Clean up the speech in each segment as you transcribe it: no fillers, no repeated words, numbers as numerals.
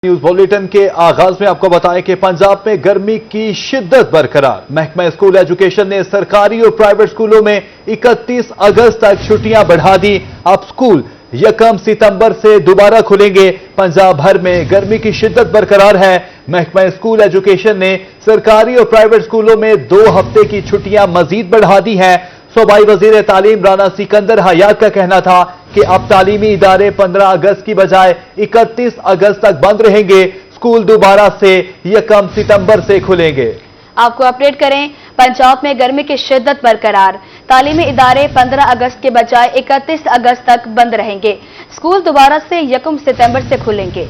News bulletin کے آغاز میں آپ کو بتائیں کہ پنجاب میں گرمی کی شدت برقرار۔ محکمہ اسکول ایجوکیشن نے سرکاری اور پرائیویٹ اسکولوں میں 31 اگست تک چھٹیاں بڑھا دی۔ اب اسکول 1 ستمبر سے دوبارہ کھلیں گے۔ پنجاب بھر میں گرمی کی شدت برقرار ہے۔ محکمہ اسکول ایجوکیشن نے سرکاری اور پرائیویٹ اسکولوں میں 2 ہفتے کی چھٹیاں مزید بڑھا دی ہیں۔ صوبائی وزیر تعلیم رانا سکندر حیات کا کہنا تھا کہ اب تعلیمی ادارے 15 اگست کی بجائے 31 اگست تک بند رہیں گے۔ اسکول دوبارہ سے 1 ستمبر سے کھلیں گے۔ آپ کو اپڈیٹ کریں، پنجاب میں گرمی کی شدت برقرار۔ تعلیمی ادارے 15 اگست کے بجائے 31 اگست تک بند رہیں گے۔ اسکول دوبارہ سے 1 ستمبر سے کھلیں گے۔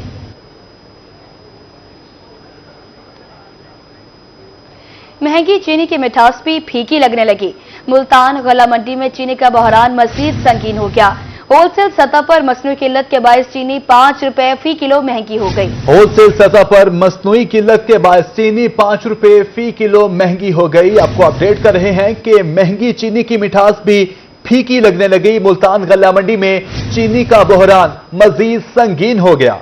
مہنگی چینی کی مٹھاس بھی پھیکی لگنے لگی۔ ملتان غلہ منڈی میں چینی کا بحران مزید سنگین ہو گیا۔ ہول سیل سطح پر مصنوعی قلت کے باعث چینی 5 روپے فی کلو مہنگی ہو گئی۔ ہول سیل سطح پر مصنوعی قلت کے باعث چینی 5 روپے فی کلو مہنگی ہو گئی۔ آپ کو اپڈیٹ کر رہے ہیں کہ مہنگی چینی کی مٹھاس بھی پھیکی لگنے لگی۔ ملتان غلہ منڈی میں چینی کا بحران مزید سنگین ہو گیا۔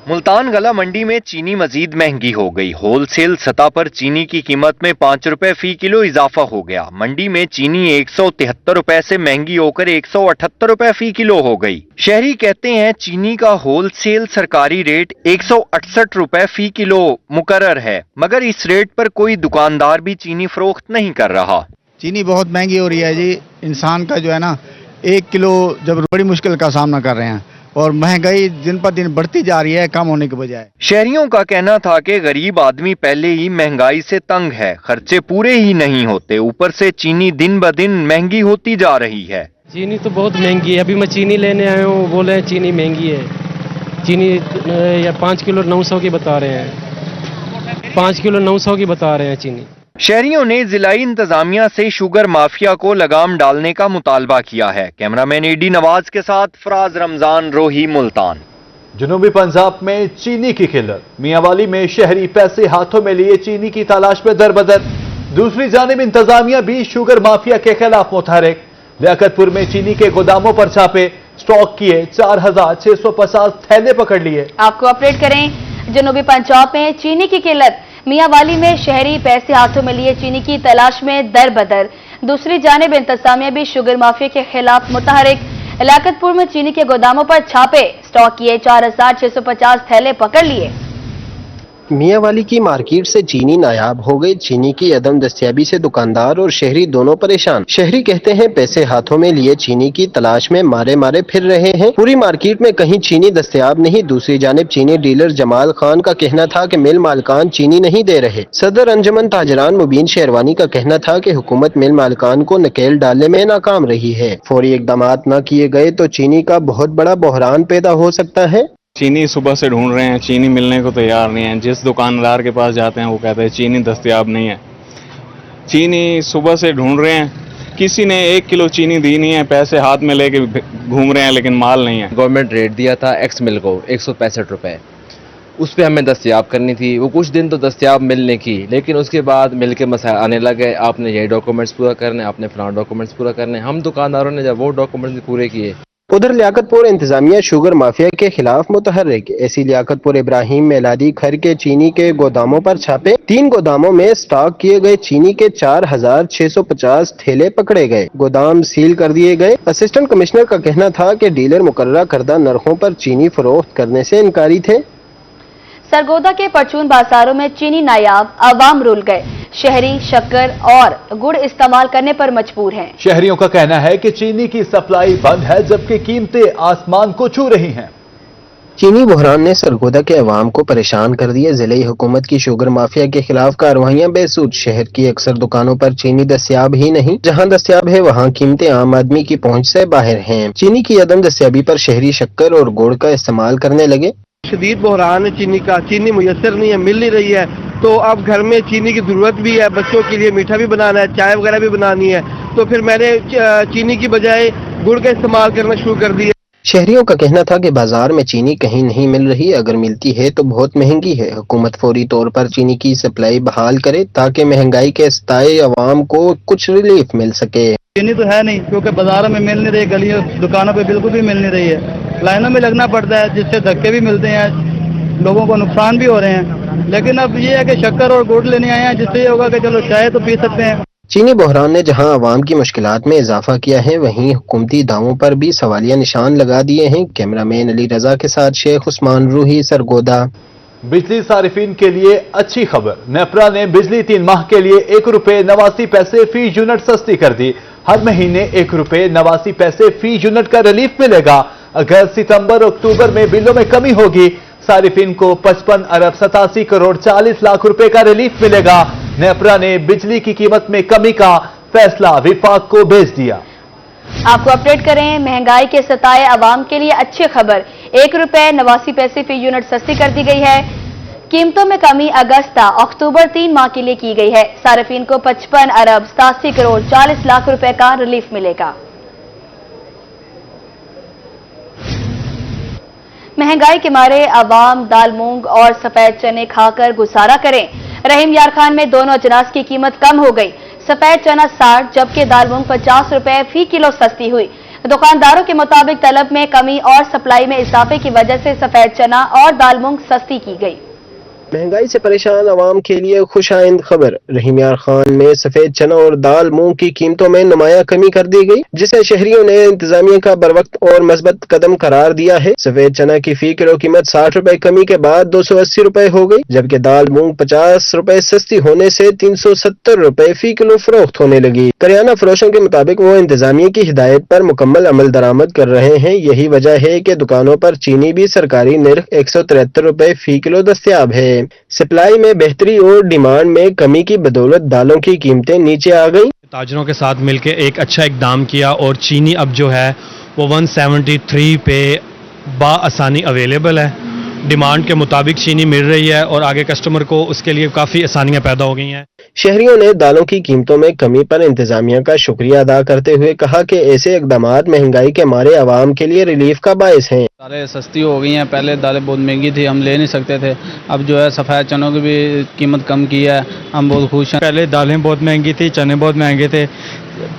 ملتان غلہ منڈی میں چینی مزید مہنگی ہو گئی۔ ہول سیل سطح پر چینی کی قیمت میں 5 روپے فی کلو اضافہ ہو گیا۔ منڈی میں چینی 173 روپے سے مہنگی ہو کر 178 روپے فی کلو ہو گئی۔ شہری کہتے ہیں چینی کا ہول سیل سرکاری ریٹ 168 روپے فی کلو مقرر ہے، مگر اس ریٹ پر کوئی دکاندار بھی چینی فروخت نہیں کر رہا۔ چینی بہت مہنگی ہو رہی ہے جی۔ انسان کا جو ہے نا 1 کلو جب بڑی مشکل کا سامنا کر رہے ہیں اور مہنگائی دن پر دن بڑھتی جا رہی ہے کم ہونے کے بجائے۔ شہریوں کا کہنا تھا کہ غریب آدمی پہلے ہی مہنگائی سے تنگ ہے، خرچے پورے ہی نہیں ہوتے، اوپر سے چینی دن بدن مہنگی ہوتی جا رہی ہے۔ چینی تو بہت مہنگی ہے۔ ابھی میں چینی لینے آیا ہوں، بولے چینی مہنگی ہے۔ چینی 5 کلو 900 کی بتا رہے ہیں، 5 کلو 900 کی بتا رہے ہیں چینی۔ شہریوں نے ضلعی انتظامیہ سے شوگر مافیا کو لگام ڈالنے کا مطالبہ کیا ہے۔ کیمرامین ایڈی نواز کے ساتھ فراز رمضان، روہی، ملتان۔ جنوبی پنجاب میں چینی کی قلت۔ میاں والی میں شہری پیسے ہاتھوں میں لیے چینی کی تلاش میں دربدر۔ دوسری جانب انتظامیہ بھی شوگر مافیا کے خلاف متحرک۔ لیاقت پور میں چینی کے گوداموں پر چھاپے، سٹاک کیے 4650 تھیلے پکڑ لیے۔ آپ کو اپڈیٹ کریں، جنوبی پنجاب میں چینی کی قلت۔ میاں والی میں شہری پیسے ہاتھوں میں لیے چینی کی تلاش میں دربدر۔ دوسری جانب انتظامیہ بھی شوگر مافیا کے خلاف متحرک۔ لیاقت پور میں چینی کے گوداموں پر چھاپے، سٹاک کیے 4650 تھیلے پکڑ لیے۔ میاں والی کی مارکیٹ سے چینی نایاب ہو گئی۔ چینی کی عدم دستیابی سے دکاندار اور شہری دونوں پریشان۔ شہری کہتے ہیں پیسے ہاتھوں میں لیے چینی کی تلاش میں مارے مارے پھر رہے ہیں۔ پوری مارکیٹ میں کہیں چینی دستیاب نہیں۔ دوسری جانب چینی ڈیلر جمال خان کا کہنا تھا کہ مل مالکان چینی نہیں دے رہے۔ صدر انجمن تاجران مبین شیروانی کا کہنا تھا کہ حکومت مل مالکان کو نکیل ڈالنے میں ناکام رہی ہے۔ فوری اقدامات نہ کیے گئے تو چینی کا بہت بڑا بحران پیدا ہو سکتا ہے۔ چینی صبح سے ڈھونڈ رہے ہیں، چینی ملنے کو تیار نہیں ہے۔ جس دکاندار کے پاس جاتے ہیں وہ کہتے ہیں چینی دستیاب نہیں ہے۔ چینی صبح سے ڈھونڈ رہے ہیں، کسی نے 1 کلو چینی دی نہیں ہے، پیسے ہاتھ میں لے کے گھوم رہے ہیں لیکن مال نہیں ہے۔ گورنمنٹ ریٹ دیا تھا ایکس مل کو 165 روپے، اس پہ ہمیں دستیاب کرنی تھی۔ وہ کچھ دن تو دستیاب ملنے کی، لیکن اس کے بعد مل کے مسائل آنے لگے، آپ نے یہ ڈاکومنٹس پورا کرنے، آپ نے فلاں ڈاکومنٹس پورا کرنے۔ ہم دکانداروں نے جب وہ ڈاکومنٹس پورے کیے۔ ادھر لیاقت پور انتظامیہ شوگر مافیا کے خلاف متحرک۔ ایسی لیاقت پور ابراہیم میلادی کھر کے چینی کے گوداموں پر چھاپے، 3 گوداموں میں سٹاک کیے گئے چینی کے 4650 تھیلے پکڑے گئے، گودام سیل کر دیے گئے۔ اسسٹنٹ کمشنر کا کہنا تھا کہ ڈیلر مقررہ کردہ نرخوں پر چینی فروخت کرنے سے انکاری تھے۔ سرگودا کے پرچون بازاروں میں چینی نایاب، عوام رول گئے۔ شہری شکر اور گڑ استعمال کرنے پر مجبور ہیں۔ شہریوں کا کہنا ہے کہ چینی کی سپلائی بند ہے جبکہ قیمتیں آسمان کو چھو رہی ہیں۔ چینی بحران نے سرگودا کے عوام کو پریشان کر دیا۔ ضلعی حکومت کی شوگر مافیا کے خلاف کارروائیاں بے سود۔ شہر کی اکثر دکانوں پر چینی دستیاب ہی نہیں، جہاں دستیاب ہے وہاں قیمتیں عام آدمی کی پہنچ سے باہر ہیں۔ چینی کی عدم دستیابی پر شہری شکر اور گڑ کا استعمال کرنے لگے۔ شدید بحران ہے چینی کا، چینی میسر نہیں ہے، مل نہیں رہی ہے، تو اب گھر میں چینی کی ضرورت بھی ہے، بچوں کے لیے میٹھا بھی بنانا ہے، چائے وغیرہ بھی بنانی ہے، تو پھر میں نے چینی کی بجائے گڑ کا استعمال کرنا شروع کر دیا۔ شہریوں کا کہنا تھا کہ بازار میں چینی کہیں نہیں مل رہی، اگر ملتی ہے تو بہت مہنگی ہے۔ حکومت فوری طور پر چینی کی سپلائی بحال کرے تاکہ مہنگائی کے ستائے عوام کو کچھ ریلیف مل سکے۔ چینی تو ہے نہیں کیونکہ بازاروں میں مل نہیں رہی، گلیوں دکانوں پہ بالکل بھی مل نہیں رہی ہے، لائنوں میں لگنا پڑتا ہے جس سے دھکے بھی ملتے ہیں، लोगों को नुकसान भी हो रहे हैं। लेकिन अब ये है कि शक्कर और गुड़ लेने आए हैं, जिससे ये होगा कि चलो चाय तो पी सकते हैं। चीनी बहरान ने जहां आवाम की मुश्किलात में इजाफा किया है, वहीं हुकूमती दावों पर भी सवालिया निशान लगा दिए हैं। कैमरामैन अली रजा के साथ शेख उस्मान रूही, सरगोदा। बिजली सारिफिन के लिए अच्छी खबर। नेपरा ने बिजली 3 माह के लिए ₹1.89 फी यूनिट सस्ती कर दी। हर महीने ₹1.89 फी यूनिट का रिलीफ मिलेगा। अगस्त, सितंबर, अक्टूबर में बिलों में कमी होगी। सारिफिन को 55 अरब 87 करोड़ 40 लाख रुपए का रिलीफ मिलेगा। नेपरा ने बिजली की कीमत में कमी का फैसला विफाक को भेज दिया। आपको अपडेट करें, महंगाई के सताए अवाम के लिए अच्छी खबर। ₹1.89 फी यूनिट सस्ती कर दी गई है। कीमतों में कमी अगस्त अक्टूबर 3 माह के लिए की गई है। सारिफिन को 55 अरब 87 करोड़ 40 लाख रुपए का रिलीफ मिलेगा। महंगाई के मारे अवाम दाल, मूंग और सफेद चने खाकर गुजारा करें। रहीम यार खान में दोनों अजनास की कीमत कम हो गई। सफेद चना 60 जबकि दाल मूंग 50 रुपए फी किलो सस्ती हुई। दुकानदारों के मुताबिक तलब में कमी और सप्लाई में इजाफे की वजह से सफेद चना और दाल मूंग सस्ती की गई। महंगाई से परेशान आवाम के लिए खुशाइंद खबर। रहीम यार खान में सफेद चना और दाल मूंग की कीमतों में नुमाया कमी कर दी गई, जिसे शहरियों ने इंतजामिया का बरवक्त और मस्बत कदम करार दिया है। सफेद चना की फी किलो कीमत 60 रुपए कमी के बाद 280 रुपए हो गई, जबकि दाल मूंग 50 रुपए सस्ती होने से 370 रुपए फी किलो फरोख्त होने लगी। करियाना फरोशों के मुताबिक वो इंतजामिया की हिदायत पर मुकम्मल अमल दरामद कर रहे हैं। यही वजह है कि दुकानों पर चीनी भी सरकारी निर्ख 173 रुपए फी किलो दस्तयाब है। सप्लाई में बेहतरी और डिमांड में कमी की बदौलत दालों की कीमतें नीचे आ गईं। ताजरों के साथ मिलकर एक अच्छा इकदाम किया और चीनी अब जो है वो 173 पे बाआसानी अवेलेबल है। डिमांड के मुताबिक चीनी मिल रही है और आगे कस्टमर को उसके लिए काफ़ी आसानियां पैदा हो गई हैं। शहरियों ने दालों की कीमतों में कमी पर इंतजामिया का शुक्रिया अदा करते हुए कहा कि ऐसे इकदामात महंगाई के मारे आवाम के लिए रिलीफ का बायस हैं। दालें सस्ती हो गई हैं, पहले दालें बहुत महंगी थी, हम ले नहीं सकते थे। अब जो है सफ़ेद चनों की भी कीमत कम की है, हम बहुत खुश हैं। पहले दालें बहुत महंगी थी, चने बहुत महंगे थे।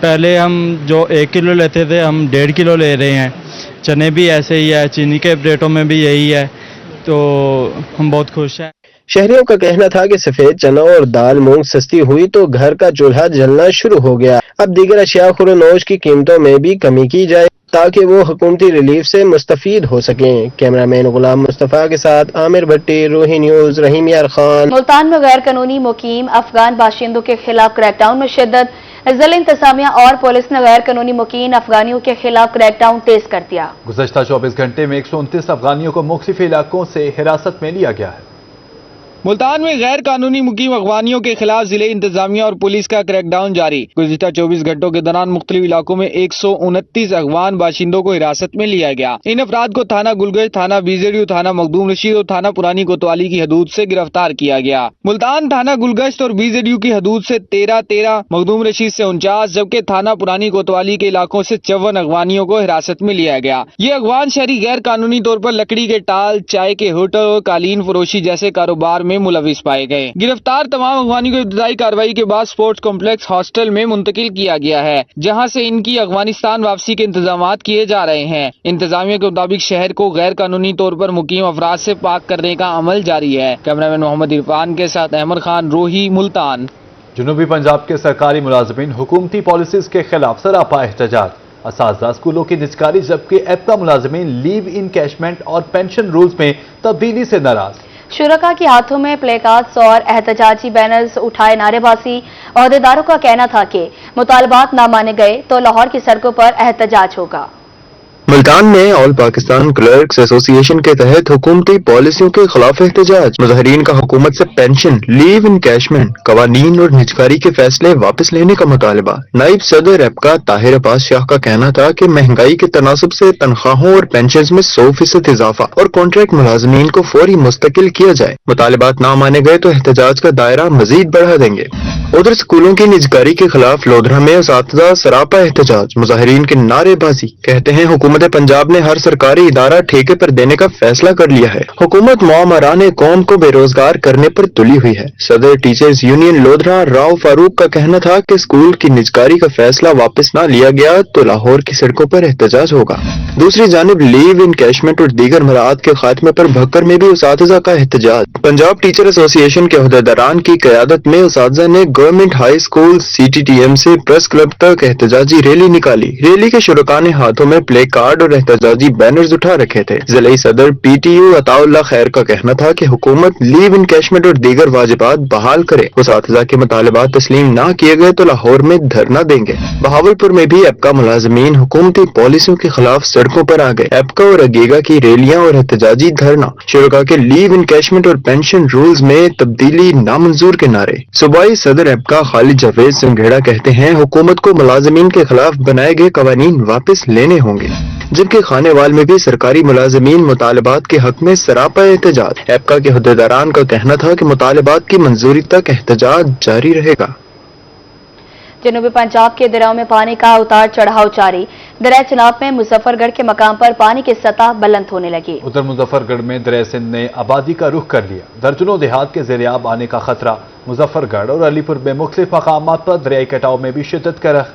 पहले हम जो 1 किलो लेते थे हम 1.5 किलो ले रहे हैं। चने भी ऐसे ही है, चीनी के रेटों में भी यही है, तो हम बहुत खुश हैं। शहरियों का कहना था कि सफेद चना और दाल मूंग सस्ती हुई तो घर का चूल्हा जलना शुरू हो गया। अब दीगर अशिया खुरोनोश की कीमतों में भी कमी की जाए ताकि वो हुकूमती रिलीफ से मुस्तफीद हो सकें। कैमरामैन गुलाम मुस्तफ़ा के साथ आमिर भट्टी, रूही न्यूज़, रहीम यार खान। मुल्तान में गैर कानूनी मुकीम अफगान बाशिंदों के खिलाफ क्रैकडाउन में शिद्दत। ज़िला इंतजामिया और पुलिस ने गैर कानूनी मुकीम अफगानियों के खिलाफ क्रैकडाउन तेज कर दिया। गुज़श्ता 24 घंटे में 129 अफगानियों को मुख्तलिफ इलाकों से हिरासत में लिया गया है। मुल्तान में गैर कानूनी मुकीम अफगानियों के खिलाफ जिले इंतजामिया और पुलिस का क्रैकडाउन जारी। गुज़िश्ता 24 घंटों के दौरान मुख्तलिफ इलाकों में 129 अफगान बाशिंदों को हिरासत में लिया गया। इन अफराद को थाना गुलगश्त, थाना बीजेडीयू, थाना मखदूम रशीद और थाना पुरानी कोतवाली की हदूद से गिरफ्तार किया गया। मुल्तान थाना गुलगश्त और बीजेडीयू की हदूद से 13, मखदूम रशीद से 49, जबकि थाना पुरानी कोतवाली के इलाकों से 54 अफगानियों को हिरासत में लिया गया। ये अफगान शहरी गैर कानूनी तौर पर लकड़ी के टाल, चाय के होटल और कालीन फरोशी जैसे कारोबार में मुलविस पाए गए। गिरफ्तार तमाम अफगानियों को इब्तदाई कार्रवाई के बाद स्पोर्ट्स कॉम्प्लेक्स हॉस्टल में मुंतकिल किया गया है, जहां से इनकी अफगानिस्तान वापसी के इंतजामात किए जा रहे हैं। इंतजामिया के मुताबिक शहर को गैर कानूनी तौर पर मुकीम अफराद से पाक करने का अमल जारी है। कैमरामैन मोहम्मद इरफान के साथ अहमद खान, रोही, मुल्तान। जनूबी पंजाब के सरकारी मुलाजमीन हुकूमती पॉलिसीज के खिलाफ सरापा एहतजाज। असातिज़ा स्कूलों की निजकारी, जबकि एप्का मुलाजमीन लीव इनकैशमेंट और पेंशन रूल्स में तब्दीली से नाराज। शुरका के हाथों में प्लेकार्ड्स और एहतजाजी बैनर्स उठाए नारेबाजी। अहदेदारों का कहना था कि मुतालबात ना माने गए तो लाहौर की सड़कों पर एहतजाज होगा। मुल्तान में ऑल पाकिस्तान क्लर्क्स एसोसिएशन के तहत हुकूमती पॉलिसियों के खिलाफ एहतजाज। मुजाहिरीन का हुकूमत से पेंशन, लीव इनकैशमेंट, कवानीन और निजकारी के फैसले वापस लेने का मुतालबा। नायब सदर एप्का ताहिर अब्बास शाह का कहना था कि महंगाई के तनासब से तनख्वाहों और पेंशन में 100% इजाफा और कॉन्ट्रैक्ट मुलाजमीन को फौरी मुस्तकिल किया जाए। मुतालबात ना माने गए तो एहतजाज का दायरा मजीद बढ़ा देंगे। उधर स्कूलों की निजकारी के खिलाफ लोधरा में असातिज़ा सरापा एहतजाज। मुजाहिरीन की नारेबाजी, कहते हैं हुकूमत हुकूमत पंजाब ने हर सरकारी इदारा ठेके पर देने का फैसला कर लिया है। हुकूमत मुआमरान कौम को बेरोजगार करने पर तुली हुई है। सदर टीचर्स यूनियन लोधरा राव फारूक का कहना था कि स्कूल की निजकारी का फैसला वापस न लिया गया तो लाहौर की सड़कों पर एहतजाज होगा। दूसरी जानिब लीव इनकैशमेंट और दीगर मराहत के खात्मे पर भक्कर में भी उसातिज़ा का एहतजाज। पंजाब टीचर एसोसिएशन के अहदेदारान की क़यादत में उसातिज़ा ने गवर्नमेंट हाई स्कूल CTTM से प्रेस क्लब तक एहतजाजी रैली निकाली। रैली के शुरका ने हाथों में प्ले कार्ड और एहतजाजी बैनर्स उठा रखे थे। जिला सदर PTU अताउल्लाह खैर का कहना था कि हुकूमत लीव इनकैशमेंट और दीगर वाजिबात बहाल करे। उसातिज़ा के मुतालबात तस्लीम न किए गए तो लाहौर में धरना देंगे। बहावलपुर में भी एपका मुलाजमीन हुकूमती पॉलिसियों के खिलाफ सड़कों पर आ गए। एपका और अगेगा की रैलियां और एहतजाजी धरना। शुरका के लीव इनकैशमेंट और पेंशन रूल्स में तब्दीली नामंजूर के नारे। सूबाई सदर एपका खालिद जावेद संघेड़ा कहते हैं हुकूमत को मुलाजमीन के खिलाफ बनाए गए कवानीन वापस लेने होंगे। जबकि खानेवाल में भी सरकारी मुलाजमीन मुतालबात के हक में सरापा एहतजाज। एपका के अहदेदारान का कहना था कि मुतालबात की मंजूरी तक एहतजाज जारी रहेगा। जनूबी पंजाब के दरियाओं में पानी का उतार चढ़ाव जारी। दरिया चनाब में मुजफ्फरगढ़ के मकाम पर पानी की सतह बुलंद होने लगी। उधर मुजफ्फरगढ़ में दरिया सिंध ने आबादी का रुख कर लिया। दर्जनों देहात के ज़ेरियाब आने का खतरा। मुजफ्फरगढ़ और अलीपुर में मुख्तलिफ मकामात पर दरियाई कटाव में भी शिद्दत का रख।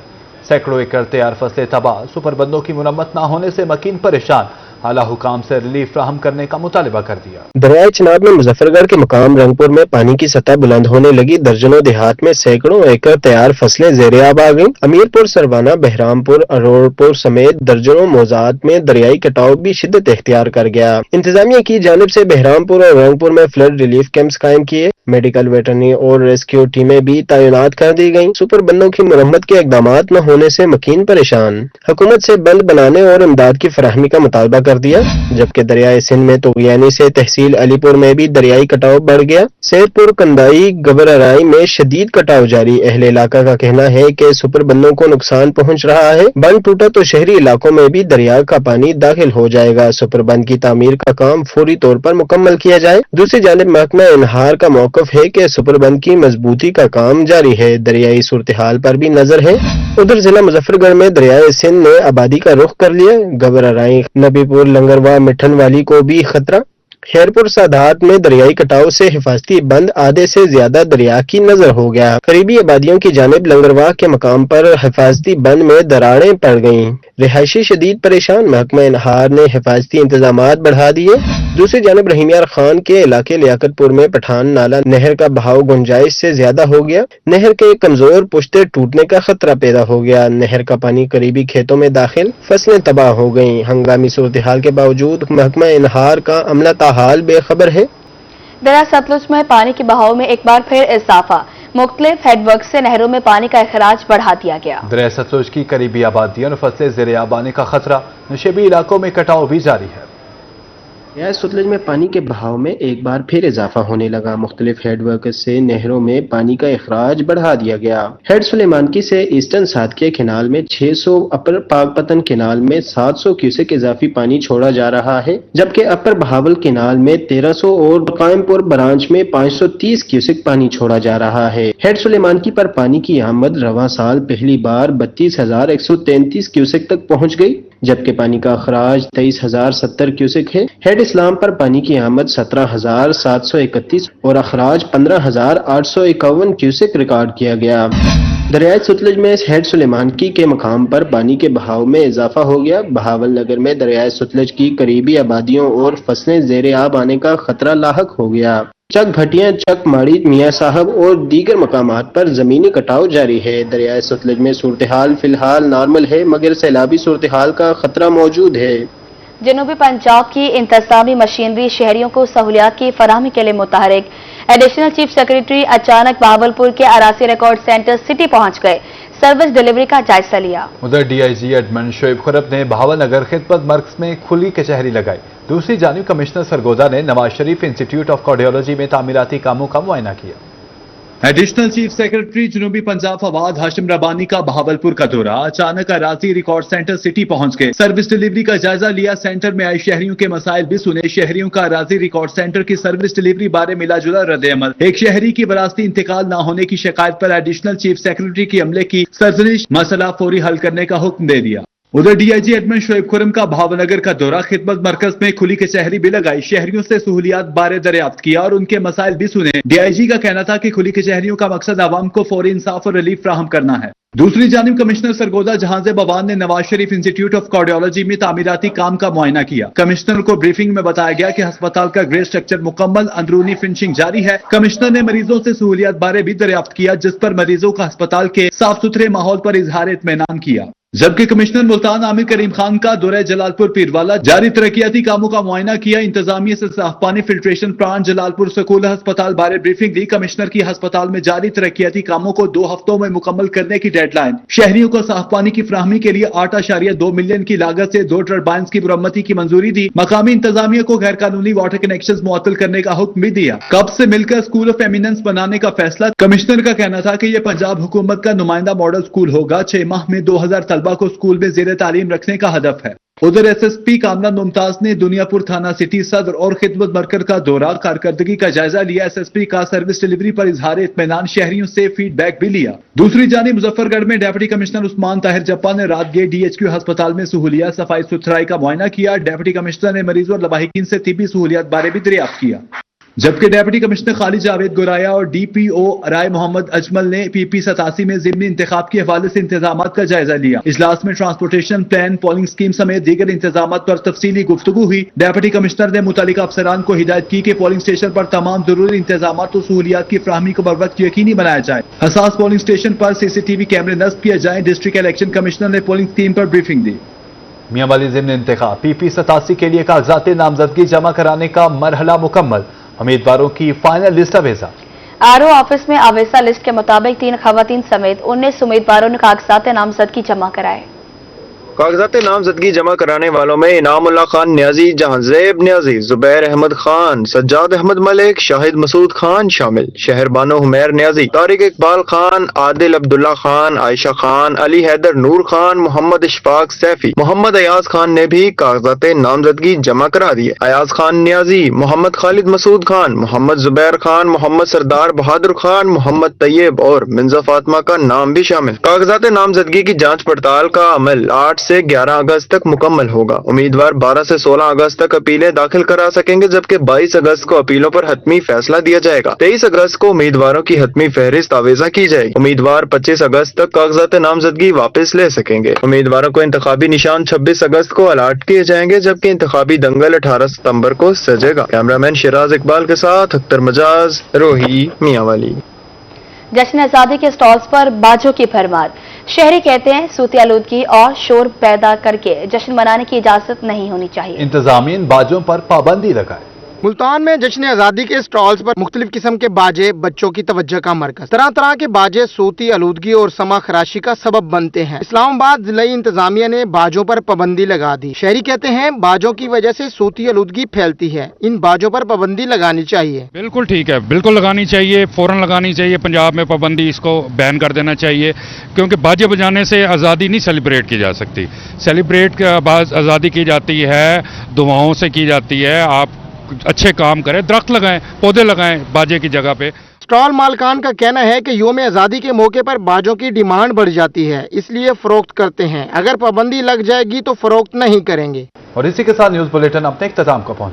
सैकड़ों एकड़ तैयार फसलें तबाह। सुपरबंदों की मुरम्मत न होने से मकीन परेशान। आला हुकाम से रिलीफ फ्राहम करने का मुतालिबा कर दिया। दरियाए चनाब में मुजफ्फरगढ़ के मकाम रंगपुर में पानी की सतह बुलंद होने लगी। दर्जनों देहात में सैकड़ों एकड़ तैयार फसलें ज़ेरियाब आ गईं। अमीरपुर, सरवाना, बहरामपुर, अरोड़पुर समेत दर्जनों मौजात में दरियाई कटाव भी शिद्दत इख्तियार कर गया। इंतजामिया की जानिब से बहरामपुर और रंगपुर में फ्लड रिलीफ कैंप्स कायम किए। मेडिकल, वेटरनरी और रेस्क्यू टीमें भी तैनात कर दी गईं। सुपर बंदों की मुरम्मत के इकदामात न होने से मकीन परेशान। हुकूमत से बंद बनाने और इमदाद की फराहमी का मुतालबा कर दिया। जबकि दरियाए सिंध में तुगयानी से तहसील अलीपुर में भी दरियाई कटाव बढ़ गया। सैदपुर, कंदाई, गबराराई में शदीद कटाव जारी। अहले इलाका का कहना है कि सुपर बंदों को नुकसान पहुंच रहा है। बंद टूटा तो शहरी इलाकों में भी दरिया का पानी दाखिल हो जाएगा। सुपर बंद की तामीर का काम फौरी तौर पर मुकम्मल किया जाए। दूसरी जानिब महकमा इनहार का मौकफ है कि सुपर बंद की मजबूती का काम जारी है। दरियाई सूरत हाल पर भी नजर है। उधर जिला मुजफ्फरगढ़ में दरियाए सिंध ने आबादी का रुख कर लिया। गबराराई, नबीपुर, लंगरवा, मिठन वाली को भी खतरा। खैरपुर, सादात में दरियाई कटाव से हिफाजती बंद आधे से ज्यादा दरिया की नजर हो गया। करीबी आबादियों की जानिब लंगरवा के मकाम पर हिफाजती बंद में दरारें पड़ गईं। रिहायशी शदीद परेशान। महकमा इनहार ने हिफाजती इंतजामात बढ़ा दिए। दूसरी जानिब रहीमियार खान के इलाके लियाकतपुर में पठान नाला नहर का बहाव गुंजाइश से ज्यादा हो गया। नहर के कमजोर पुश्ते टूटने का खतरा पैदा हो गया। नहर का पानी करीबी खेतों में दाखिल, फसलें तबाह हो गईं। हंगामी सूरत हाल के बावजूद महकमा इनहार का अमला ताहाल बेखबर है। दरिया सतलुज में पानी के बहाव में एक बार फिर इजाफा। मुख्तलिफ हेडवर्क से नहरों में पानी का अखराज बढ़ा दिया गया। दरिया सतलुज की करीबी आबादियों और फसलें ज़ेरियाब आने का खतरा। नशेबी इलाकों में कटाव भी जारी है। दरिया सतलुज में पानी के बहाव में एक बार फिर इजाफा होने लगा। मुख्तलिफ हेडवर्क से नहरों में पानी का अखराज बढ़ा दिया गया। हेड सुलेमानकी से ईस्टर्न सादकिया कैनाल में 600, अपर पाकपतन कैनाल में 700 क्यूसेक इजाफी पानी छोड़ा जा रहा है। जबकि अपर बहावल कैनाल में 1300 और कायमपुर ब्रांच में 530 क्यूसेक पानी छोड़ा जा रहा है। हेड सुलेमानकी पर पानी की आमद रवां साल पहली बार 32,133 क्यूसेक तक पहुँच गई। जबकि पानी का अखराज 23,070 क्यूसेक है। हेड इस्लाम पर पानी की आमद 17,731 और अखराज 15,851 क्यूसेक रिकॉर्ड किया गया। दरियाए सतलुज में हेड सुलेमानकी के मकाम पर पानी के बहाव में इजाफा हो गया। बहावल नगर में दरियाए सतलुज की करीबी आबादियों और फसलें ज़ेरे आब आने का खतरा लाहक हो गया। चक भटिया, चक माड़ी, मियाँ साहब और दीगर मकामात पर जमीनी कटाव जारी है। दरियाए सतलुज में सूरत हाल फिलहाल नॉर्मल है, मगर सैलाबी सूरत हाल का खतरा मौजूद है। जनूबी पंजाब की इंतजामी मशीनरी शहरियों को सहूलियात की फराहमी के लिए मुतहरिक। एडिशनल चीफ सेक्रेटरी अचानक बहावलपुर के अरासी रिकॉर्ड सेंटर सिटी पहुंच गए। सर्विस डिलीवरी का जायजा लिया। उधर DIG एडमंड शोएब खुरब ने बहावल नगर खिदमत मर्कज में खुली कचहरी लगाई। दूसरी जानिब कमिश्नर सरगोदा ने Nawaz Sharif institute of cardiology में तामीराती कामों का मुआयना किया। एडिशनल चीफ सेक्रेटरी जनूबी पंजाब फवाद हाशिम रबानी का बहावलपुर का दौरा। अचानक अराजी रिकॉर्ड सेंटर सिटी पहुंच गए। सर्विस डिलीवरी का जायजा लिया। सेंटर में आए शहरियों के मसाइल भी सुने। शहरियों का अराजी रिकॉर्ड सेंटर की सर्विस डिलीवरी बारे मिला जुला रद्द-ए-अमल। एक शहरी की वरासती इंतकाल न होने की शिकायत पर एडिशनल चीफ सेक्रेटरी की अमले की सरजनिश, मसला फौरी हल करने का हुक्म दे दिया। उधर डीआईजी एडमिन शोएब खुरम का भावनगर का दौरा, खिदमत मरकज में खुली कचहरी भी लगाई, शहरियों से सहूलियात बारे दरियाफ्त किया और उनके मसाइल भी सुने। डीआईजी का कहना था कि खुली कचहरियों का मकसद आवाम को फौरी इंसाफ और रिलीफ फ्राहम करना है। दूसरी जानिब कमिश्नर सरगोदा जहांजेब अवान ने Nawaz Sharif institute of cardiology में तामीराती काम का मुआयना किया। कमिश्नर को ब्रीफिंग में बताया गया कि अस्पताल का ग्रे स्ट्रक्चर मुकम्मल, अंदरूनी फिनिशिंग जारी है। कमिश्नर ने मरीजों से सहूलियात बारे भी दरियाफ्त किया, जिस पर मरीजों का अस्पताल के साफ सुथरे माहौल पर इजहार इत्मीनान किया। जबकि कमिश्नर मुल्तान आमिर करीम खान का दौरा जलालपुर पीरवाला, जारी तरक्याती कामों का मुआयना किया। इंतजामिया से साफ पानी फिल्ट्रेशन प्लांट, जलालपुर स्कूल अस्पताल बारे ब्रीफिंग दी। कमिश्नर की अस्पताल में जारी तरक्याती कामों को 2 हफ्तों में मुकम्मल करने की डेडलाइन। शहरियों को साफ पानी की फराहमी के लिए 8.2 मिलियन की लागत से 2 टर्बाइन्स की मुरम्मती की मंजूरी दी। मकामी इंतजामिया को गैर कानूनी वाटर कनेक्शन मुअत्तल करने का हुक्म भी दिया। कब से मिलकर स्कूल ऑफ एमिनेंस बनाने का फैसला, कमिश्नर का कहना था कि यह पंजाब हुकूमत का नुमाइंदा मॉडल स्कूल होगा। 6 माह में 2000 तलबा को स्कूल में ज़ेरे तालीम रखने का हदफ है। उधर एसएसपी कामरान मुमताज ने दुनियापुर थाना सिटी सदर और खिदमत मरकज का दौरा, कारकर्दगी का जायजा लिया। एसएसपी का सर्विस डिलीवरी पर इजहार इत्मीनान, शहरियों से फीडबैक भी लिया। दूसरी जानिब मुजफ्फरगढ़ में डिप्टी कमिश्नर उस्मान ताहिर जप्पा ने रात गेट डीएचक्यू अस्पताल में सहूलियात, सफाई सुथराई का मुआयना किया। डिप्टी कमिश्नर ने मरीजों और लवाहिकीन से तिब्बी सहूलियात बारे भी दरियाफ्त किया। जबकि डिप्टी कमिश्नर खालिद जावेद गोराया और डीपीओ राय मोहम्मद अजमल ने पीपी 87 में ज़िमनी इंतखाब के हवाले से इंतजामात का जायजा लिया। इजलास में ट्रांसपोर्टेशन प्लान, पोलिंग स्कीम समेत दीगर इंतजामात पर तफसीली गुफ्तगू हुई। डिप्टी कमिश्नर ने मुतल्लिका अफसरान को हिदायत की कि पोलिंग स्टेशन पर तमाम जरूरी इंतजामात और सहूलियात की फराहमी को बरवक्त यकीनी बनाया जाए। हसास पोलिंग स्टेशन पर सीसीटीवी कैमरे नस्ब किए जाए। डिस्ट्रिक्ट इलेक्शन कमिश्नर ने पोलिंग स्कीम पर ब्रीफिंग दी। मियांवाली ज़िमनी इंतखाब, पीपी 87 के लिए कागजात नामजदगी जमा कराने का मरहला मुकम्मल, उम्मीदवारों की फाइनल लिस्ट अवेजा। आरओ ऑफिस में अवेजा लिस्ट के मुताबिक 3 खवातीन समेत 19 उम्मीदवारों ने कागजात नामजदगी जमा कराए। कागजात नामजदगी जमा कराने वालों में इनामुल्लाह खान न्याजी, जहांजेब न्याजी, जुबैर अहमद खान, सज्जाद अहमद मलिक, शाहिद मसूद खान शामिल। शहर बानो हुमैर न्याजी, तारिक इकबाल खान, आदिल अब्दुल्ला खान, आयशा खान, अली हैदर नूर खान, मोहम्मद इशफाक सैफी, मोहम्मद अयाज खान ने भी कागजात नामजदगी जमा करा दिए। अयाज खान न्याजी, मोहम्मद खालिद मसूद खान, मोहम्मद जुबैर खान, मोहम्मद सरदार बहादुर खान, मोहम्मद तैयब और मिंजा फातिमा का नाम भी शामिल। कागजात नामजदगी की जांच पड़ताल का अमल 8 से 11 अगस्त तक मुकम्मल होगा। उम्मीदवार 12 से 16 अगस्त तक अपीलें दाखिल करा सकेंगे, जबकि 22 अगस्त को अपीलों पर हतमी फैसला दिया जाएगा। 23 अगस्त को उम्मीदवारों की हतमी फहरिस्त आवेजा की जाएगी। उम्मीदवार 25 अगस्त तक कागजात नामजदगी वापस ले सकेंगे। उम्मीदवारों को इंतखाबी निशान 26 अगस्त को अलाट किए जाएंगे, जबकि इंतखाबी दंगल 18 सितंबर को सजेगा। कैमरामैन शिराज इकबाल के साथ अख्तर मजाज, रोही, मियांवाली। जश्न आजादी के स्टॉल्स पर बाजों की भरमार। शहरी कहते हैं सूती आलूदगी और शोर पैदा करके जश्न मनाने की इजाजत नहीं होनी चाहिए। इंतजामिया बाजों पर पाबंदी लगाए। मुल्तान में जश्न आजादी के स्टॉल्स पर मुख्तलिफ किस्म के बाजे बच्चों की तवज्जो का मरकज। तरह तरह के बाजे सूती आलूदगी और समा खराशी का सबब बनते हैं। इस्लामाबाद जिलाई इंतजामिया ने बाजों पर पाबंदी लगा दी। शहरी कहते हैं बाजों की वजह से सूती आलूदगी फैलती है, इन बाजों पर पाबंदी लगानी चाहिए। बिल्कुल ठीक है, बिल्कुल लगानी चाहिए, फौरन लगानी चाहिए। पंजाब में पाबंदी, इसको बैन कर देना चाहिए, क्योंकि बाजे बजाने से आज़ादी नहीं सेलिब्रेट की जा सकती। सेलिब्रेट आज़ादी की जाती है दुआओं से की जाती है। आप अच्छे काम करें, दरख्त लगाएं, पौधे लगाएं बाजे की जगह पे। स्टॉल मालकान का कहना है कि यौम आज़ादी के मौके पर बाजों की डिमांड बढ़ जाती है, इसलिए फरोख्त करते हैं। अगर पाबंदी लग जाएगी तो फरोख्त नहीं करेंगे। और इसी के साथ न्यूज बुलेटिन अपने इख्तिताम को पहुंचा।